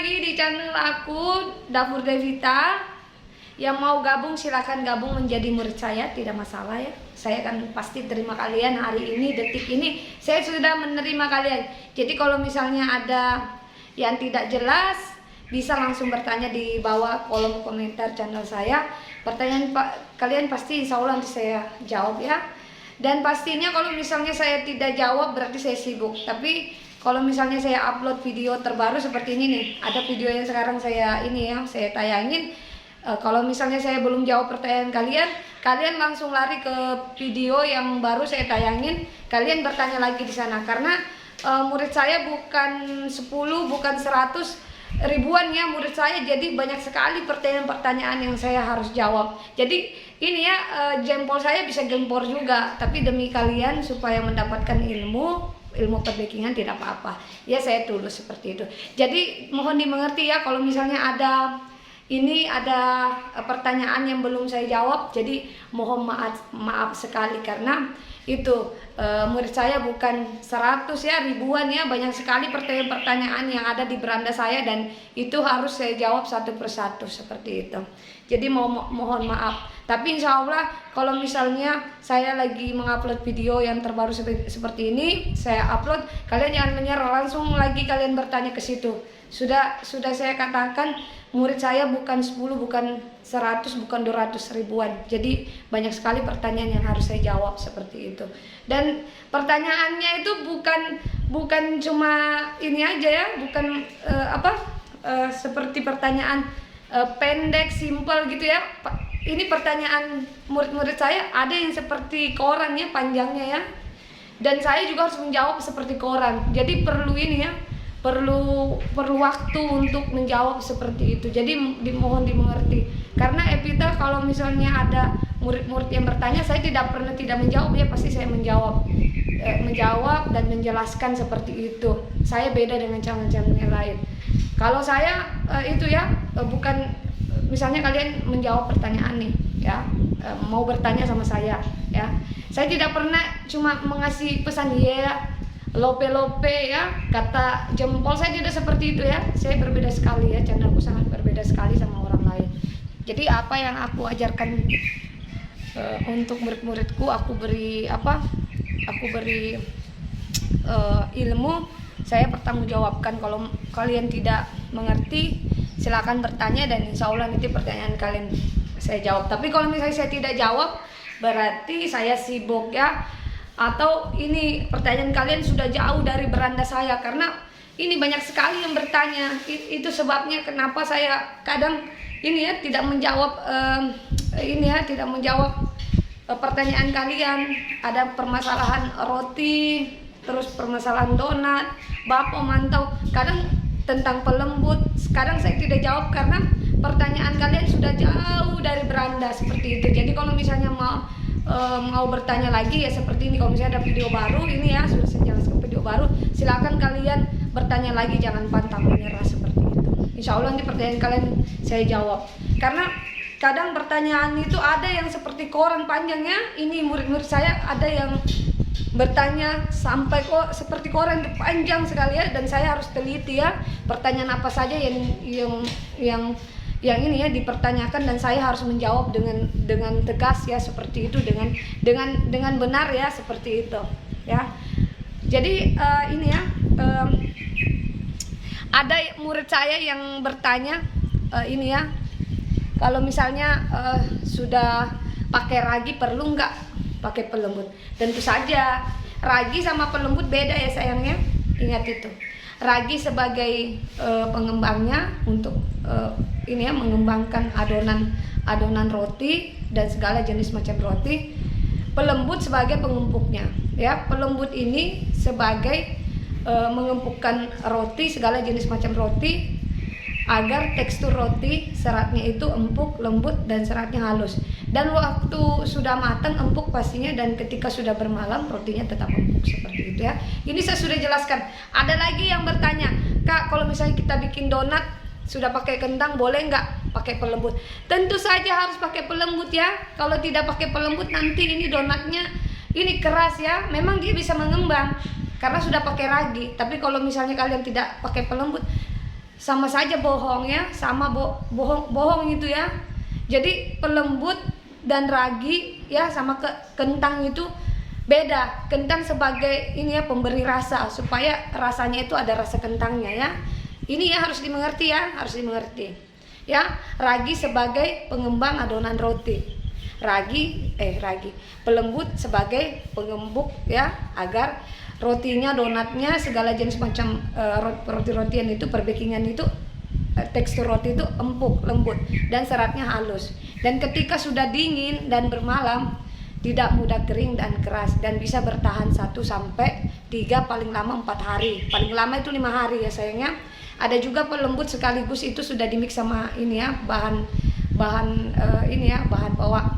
lagi di channel aku Dapur Devita. Yang mau gabung silakan gabung menjadi murid saya, tidak masalah ya. Saya akan pasti terima kalian hari ini, detik ini. Saya sudah menerima kalian. Jadi kalau misalnya ada yang tidak jelas, bisa langsung bertanya di bawah kolom komentar channel saya. Pertanyaan kalian pasti insya Allah nanti saya jawab ya. Dan pastinya kalau misalnya saya tidak jawab berarti saya sibuk. Tapi kalau misalnya saya upload video terbaru seperti ini nih, ada video yang sekarang saya tayangin. Kalau misalnya saya belum jawab pertanyaan kalian langsung lari ke video yang baru saya tayangin. Kalian bertanya lagi di sana karena murid saya bukan 10, bukan 100, ribuan ya murid saya. Jadi banyak sekali pertanyaan-pertanyaan yang saya harus jawab. Jadi ini ya jempol saya bisa gempor juga, tapi demi kalian supaya mendapatkan ilmu perbakingan tidak apa-apa ya, saya tulus seperti itu. Jadi mohon dimengerti ya kalau misalnya ada pertanyaan yang belum saya jawab, jadi mohon maaf sekali karena itu murid saya bukan 100 ya, ribuan ya, banyak sekali pertanyaan yang ada di beranda saya dan itu harus saya jawab satu persatu seperti itu. Jadi mohon maaf. Tapi insya Allah kalau misalnya saya lagi mengupload video yang terbaru seperti ini, saya upload, kalian jangan menyerah, langsung lagi kalian bertanya ke situ. Sudah saya katakan murid saya bukan 10, bukan 100, bukan 200, ribuan. Jadi banyak sekali pertanyaan yang harus saya jawab seperti itu. Dan pertanyaannya itu bukan cuma ini aja ya, bukan seperti pertanyaan pendek, simpel gitu ya. Ini pertanyaan murid-murid saya ada yang seperti koran ya, panjangnya ya. Dan saya juga harus menjawab seperti koran. Jadi perlu ini ya, perlu waktu untuk menjawab seperti itu. Jadi mohon dimengerti. Karena Evita kalau misalnya ada murid-murid yang bertanya, saya tidak pernah tidak menjawab ya, pasti saya menjawab dan menjelaskan seperti itu. Saya beda dengan channel-channel yang lain. Kalau saya itu ya bukan misalnya kalian menjawab pertanyaan nih ya, mau bertanya sama saya ya. Saya tidak pernah cuma mengasih pesan ya, lope ya, kata jempol. Saya tidak seperti itu ya. Saya berbeda sekali ya, channelku sangat berbeda sekali sama orang lain. Jadi apa yang aku ajarkan untuk murid-muridku, aku beri ilmu, saya pertanggungjawabkan. Kalau kalian tidak mengerti silakan bertanya dan insya Allah nanti pertanyaan kalian saya jawab. Tapi kalau misalnya saya tidak jawab berarti saya sibuk ya, atau ini pertanyaan kalian sudah jauh dari beranda saya, karena ini banyak sekali yang bertanya. Itu sebabnya kenapa saya kadang ini ya tidak menjawab pertanyaan kalian. Ada permasalahan roti, terus permasalahan donat, bapo mantau, kadang tentang pelembut. Sekarang saya tidak jawab karena pertanyaan kalian sudah jauh dari beranda seperti itu. Jadi kalau misalnya mau bertanya lagi ya seperti ini, kalau misalnya ada video baru ini ya, sudah saya jelaskan video baru, silakan kalian bertanya lagi, jangan pantang menyerah seperti itu. Insya Allah nanti pertanyaan kalian saya jawab. Karena kadang pertanyaan itu ada yang seperti koran panjangnya. Ini murid-murid saya ada yang bertanya sampai kok seperti koran, panjang sekali ya, dan saya harus teliti ya pertanyaan apa saja yang ini ya dipertanyakan, dan saya harus menjawab dengan tegas ya seperti itu, dengan benar ya seperti itu ya. Jadi ini ya ada murid saya yang bertanya ini ya, kalau misalnya sudah pakai ragi perlu nggak pakai pelembut? Tentu saja, ragi sama pelembut beda ya sayangnya, ingat itu. Ragi sebagai pengembangnya untuk ini ya, mengembangkan adonan roti dan segala jenis macam roti. Pelembut sebagai pengempuknya ya. Pelembut ini sebagai mengempukkan roti, segala jenis macam roti, agar tekstur roti seratnya itu empuk, lembut, dan seratnya halus. Dan waktu sudah matang empuk pastinya, dan ketika sudah bermalam rotinya tetap empuk seperti itu ya. Ini saya sudah jelaskan. Ada lagi yang bertanya, Kak, kalau misalnya kita bikin donat sudah pakai kentang boleh nggak pakai pelembut? Tentu saja harus pakai pelembut ya. Kalau tidak pakai pelembut nanti ini donatnya ini keras ya. Memang dia bisa mengembang karena sudah pakai ragi. Tapi kalau misalnya kalian tidak pakai pelembut, sama saja bohong ya, sama bohong itu ya. Jadi pelembut dan ragi ya sama kentang itu beda. Kentang sebagai ini ya pemberi rasa, supaya rasanya itu ada rasa kentangnya ya. Ini ya harus dimengerti ya, harus dimengerti. Ya, ragi sebagai pengembang adonan roti. Ragi, pelembut sebagai pengembuk ya, agar rotinya, donatnya, segala jenis macam roti-rotian itu, perbakingan itu, tekstur roti itu empuk, lembut, dan seratnya halus. Dan ketika sudah dingin dan bermalam, tidak mudah kering dan keras, dan bisa bertahan 1 sampai 3, paling lama 4 hari. Paling lama itu 5 hari ya sayangnya. Ada juga pelembut sekaligus itu sudah dimix sama ini ya, bahan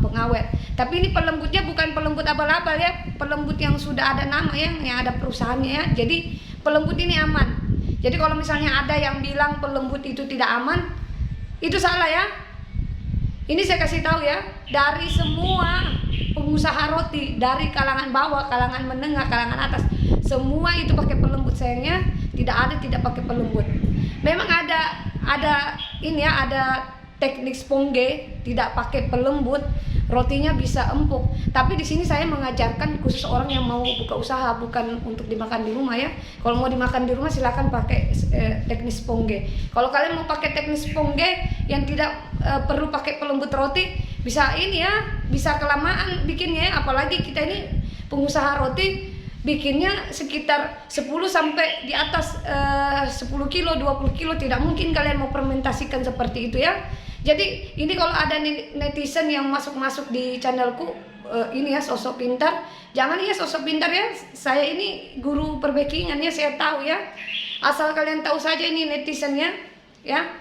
pengawet. Tapi ini pelembutnya bukan pelembut abal-abal ya, pelembut yang sudah ada nama ya, yang ada perusahaannya ya. Jadi pelembut ini aman. Jadi kalau misalnya ada yang bilang pelembut itu tidak aman, itu salah ya. Ini saya kasih tahu ya, dari semua pengusaha roti, dari kalangan bawah, kalangan menengah, kalangan atas, semua itu pakai pelembut. Sayangnya tidak pakai pelembut. Memang ada ini ya, ada teknik sponge tidak pakai pelembut, rotinya bisa empuk. Tapi di sini saya mengajarkan khusus orang yang mau buka usaha, bukan untuk dimakan di rumah ya. Kalau mau dimakan di rumah silakan pakai teknik sponge. Kalau kalian mau pakai teknik sponge yang tidak perlu pakai pelembut roti, bisa ini ya, bisa kelamaan bikinnya ya. Apalagi kita ini pengusaha roti, bikinnya sekitar 10 sampai di atas 10 kilo, 20 kilo. Tidak mungkin kalian mau fermentasikan seperti itu ya. Jadi ini kalau ada netizen yang masuk di channelku, ini ya sosok pintar, jangan ya sosok pintar ya. Saya ini guru perbakingan ya, saya tahu ya. Asal kalian tahu saja ini netizennya ya.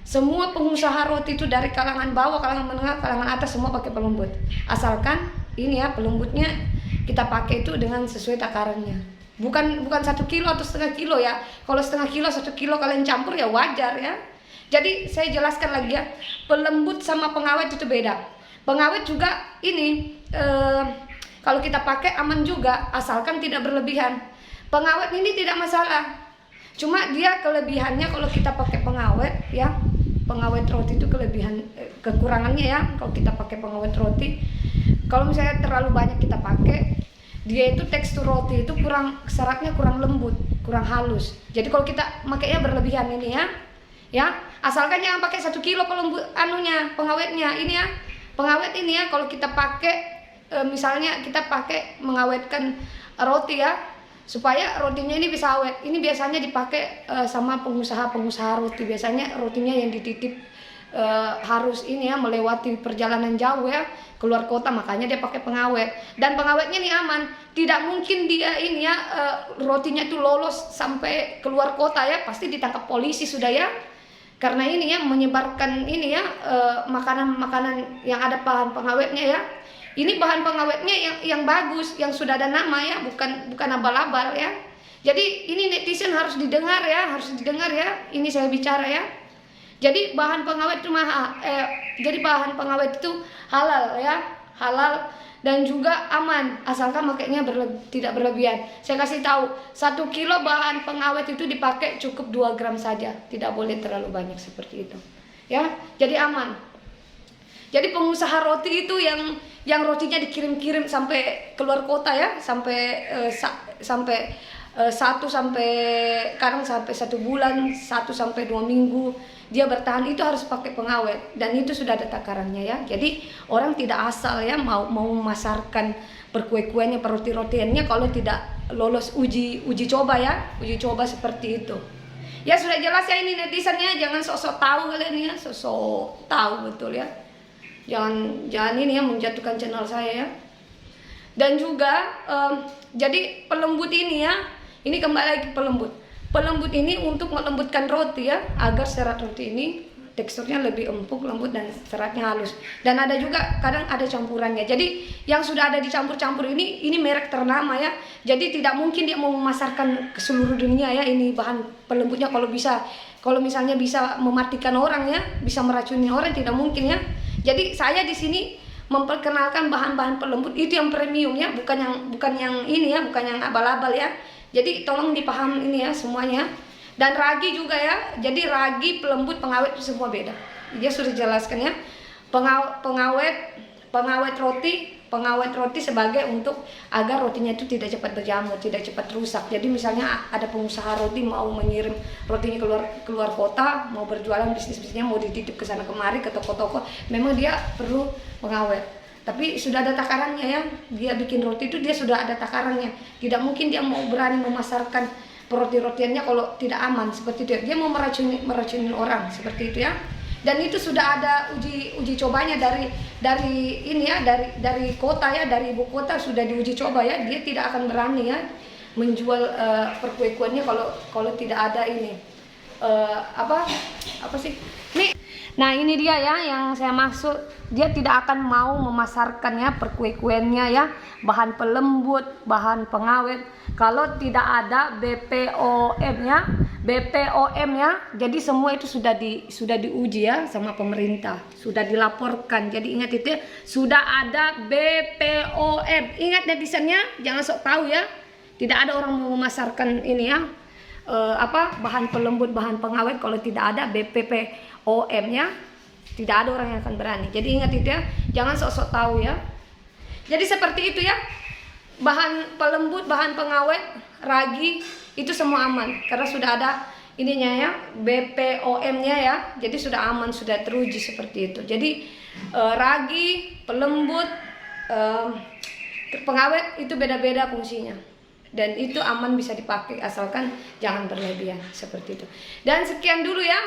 Semua pengusaha roti itu dari kalangan bawah, kalangan menengah, kalangan atas, semua pakai pelembut. Asalkan ini ya pelembutnya kita pakai itu dengan sesuai takarannya. Bukan 1 kilo atau setengah kilo ya. Kalau setengah kilo, 1 kilo kalian campur ya wajar ya. Jadi saya jelaskan lagi ya, pelembut sama pengawet itu beda. Pengawet juga ini kalau kita pakai aman juga, asalkan tidak berlebihan. Pengawet ini tidak masalah, cuma dia kelebihannya kalau kita pakai pengawet ya, pengawet roti itu kekurangannya ya. Kalau kita pakai pengawet roti, kalau misalnya terlalu banyak kita pakai, dia itu tekstur roti itu seratnya kurang lembut, kurang halus. Jadi kalau kita makainya berlebihan ini ya, asalkan jangan pakai 1 kilo pelembut pengawetnya ini ya. Pengawet ini ya, kalau kita pakai misalnya kita pakai mengawetkan roti ya, supaya rotinya ini bisa awet. Ini biasanya dipakai sama pengusaha roti. Biasanya rotinya yang dititip harus ini ya, melewati perjalanan jauh ya, keluar kota, makanya dia pakai pengawet. Dan pengawetnya ini aman, tidak mungkin dia ini ya rotinya itu lolos sampai keluar kota ya, pasti ditangkap polisi sudah ya. Karena ini ya menyebarkan ini ya makanan-makanan yang ada bahan pengawetnya ya. Ini bahan pengawetnya yang bagus, yang sudah ada nama ya, bukan abal-abal ya. Jadi ini netizen harus didengar ya, Ini saya bicara ya. Jadi bahan pengawet itu jadi bahan pengawet itu halal ya, halal dan juga aman, asalkan makainya tidak berlebihan. Saya kasih tahu, 1 kilo bahan pengawet itu dipakai cukup 2 gram saja, tidak boleh terlalu banyak seperti itu ya. Jadi aman. Jadi pengusaha roti itu yang rotinya dikirim-kirim sampai keluar kota ya, sampai 1 bulan, 1 sampai 2 minggu dia bertahan, itu harus pakai pengawet, dan itu sudah ada takarannya ya. Jadi orang tidak asal ya mau memasarkan perkue-kuenya, roti-rotiannya kalau tidak lolos uji coba ya, uji coba seperti itu. Ya sudah jelas ya ini netizen ya, jangan sok-sok tahu kalian ya, sok-sok tahu betul ya. Jangan ini ya menjatuhkan channel saya ya. Dan juga jadi pelembut ini ya, ini kembali lagi pelembut. Pelembut ini untuk melembutkan roti ya, agar serat roti ini teksturnya lebih empuk, lembut, dan seratnya halus. Dan ada juga kadang ada campurannya. Jadi yang sudah ada dicampur-campur ini merek ternama ya. Jadi tidak mungkin dia mau memasarkan ke seluruh dunia ya ini bahan pelembutnya. Kalau misalnya bisa mematikan orang ya, bisa meracuni orang, tidak mungkin ya. Jadi saya di sini memperkenalkan bahan-bahan pelembut itu yang premium ya, bukan yang ini ya, bukan yang abal-abal ya. Jadi tolong dipaham ini ya semuanya. Dan ragi juga ya. Jadi ragi, pelembut, pengawet itu semua beda. Dia sudah jelaskan ya. Pengawet roti sebagai untuk agar rotinya itu tidak cepat berjamur, tidak cepat rusak. Jadi misalnya ada pengusaha roti mau mengirim rotinya keluar kota, mau berjualan bisnisnya mau dititip ke sana kemari ke toko-toko, memang dia perlu pengawet. Tapi sudah ada takarannya ya. Dia bikin roti itu dia sudah ada takarannya. Tidak mungkin dia mau berani memasarkan roti-rotiannya kalau tidak aman seperti itu. Dia mau meracuni orang seperti itu ya. Dan itu sudah ada uji cobanya dari ini ya, dari kota ya, dari ibu kota sudah diuji coba ya. Dia tidak akan berani ya menjual perkue-kueannya kalau tidak ada ini apa sih? Nih. Nah, ini dia ya yang saya maksud. Dia tidak akan mau memasarkan ya perkue-kueannya ya, bahan pelembut, bahan pengawet kalau tidak ada BPOM ya. Jadi semua itu sudah diuji ya sama pemerintah, sudah dilaporkan. Jadi ingat itu ya, sudah ada BPOM. Ingat netizennya, jangan sok tahu ya. Tidak ada orang mau memasarkan ini ya, bahan pelembut, bahan pengawet kalau tidak ada BPOM ya. Tidak ada orang yang akan berani. Jadi ingat itu ya, jangan sok-sok tahu ya. Jadi seperti itu ya. Bahan pelembut, bahan pengawet, ragi itu semua aman karena sudah ada ininya ya, BPOM-nya ya. Jadi sudah aman, sudah teruji seperti itu. Jadi ragi, pelembut, pengawet itu beda-beda fungsinya. Dan itu aman, bisa dipakai asalkan jangan berlebihan seperti itu. Dan sekian dulu ya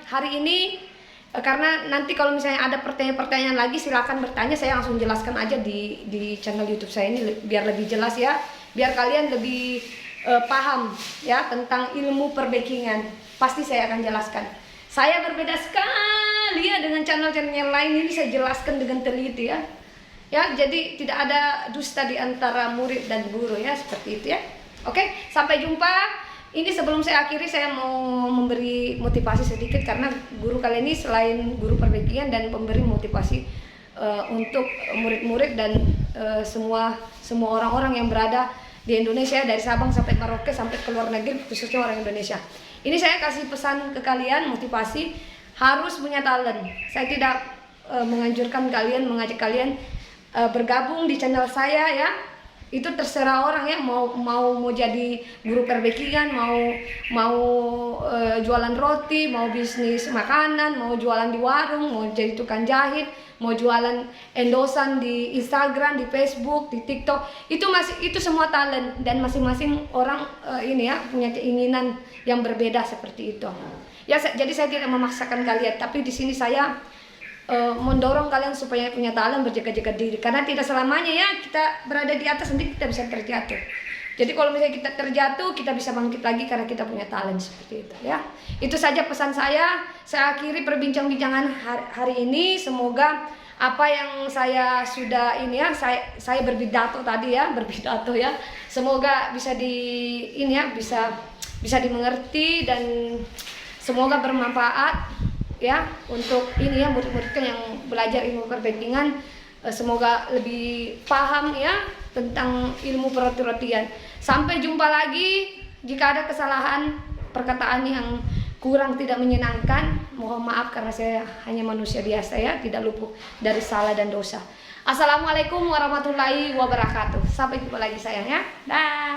hari ini. Karena nanti kalau misalnya ada pertanyaan-pertanyaan lagi silakan bertanya, saya langsung jelaskan aja di channel YouTube saya ini biar lebih jelas ya, biar kalian lebih paham ya tentang ilmu perbakingan. Pasti saya akan jelaskan. Saya berbeda sekali ya dengan channel-channel yang lain, ini saya jelaskan dengan teliti ya. Ya, jadi tidak ada dusta di antara murid dan guru ya, seperti itu ya. Oke, sampai jumpa. Ini sebelum saya akhiri, saya mau memberi motivasi sedikit karena guru kali ini selain guru perbakingan dan pemberi motivasi untuk murid-murid dan semua orang-orang yang berada di Indonesia, dari Sabang sampai Merauke sampai ke luar negeri, khususnya orang Indonesia. Ini saya kasih pesan ke kalian, motivasi harus punya talent. Saya tidak menganjurkan kalian, mengajak kalian bergabung di channel saya ya. Itu terserah orang ya, mau jadi guru perbakingan, mau jualan roti, mau bisnis makanan, mau jualan di warung, mau jadi tukang jahit, mau jualan endosan di Instagram, di Facebook, di TikTok. Itu semua talent dan masing-masing orang ini ya punya keinginan yang berbeda seperti itu. Ya, jadi saya tidak memaksakan kalian, tapi di sini saya mendorong kalian supaya punya talent, berjaga-jaga diri, karena tidak selamanya ya kita berada di atas nanti kita bisa terjatuh. Jadi kalau misalnya kita terjatuh, kita bisa bangkit lagi karena kita punya talent seperti itu ya. Itu saja pesan saya akhiri perbincangan hari ini. Semoga apa yang saya sudah ini ya, saya berpidato tadi ya, semoga bisa bisa dimengerti dan semoga bermanfaat ya untuk ini ya murid-muridkan yang belajar ilmu perbakingan. Semoga lebih paham ya tentang ilmu perroti-rotian. Sampai jumpa lagi. Jika ada kesalahan perkataan yang kurang tidak menyenangkan, mohon maaf karena saya hanya manusia biasa ya, tidak luput dari salah dan dosa. Assalamualaikum warahmatullahi wabarakatuh. Sampai jumpa lagi sayang ya. Dah.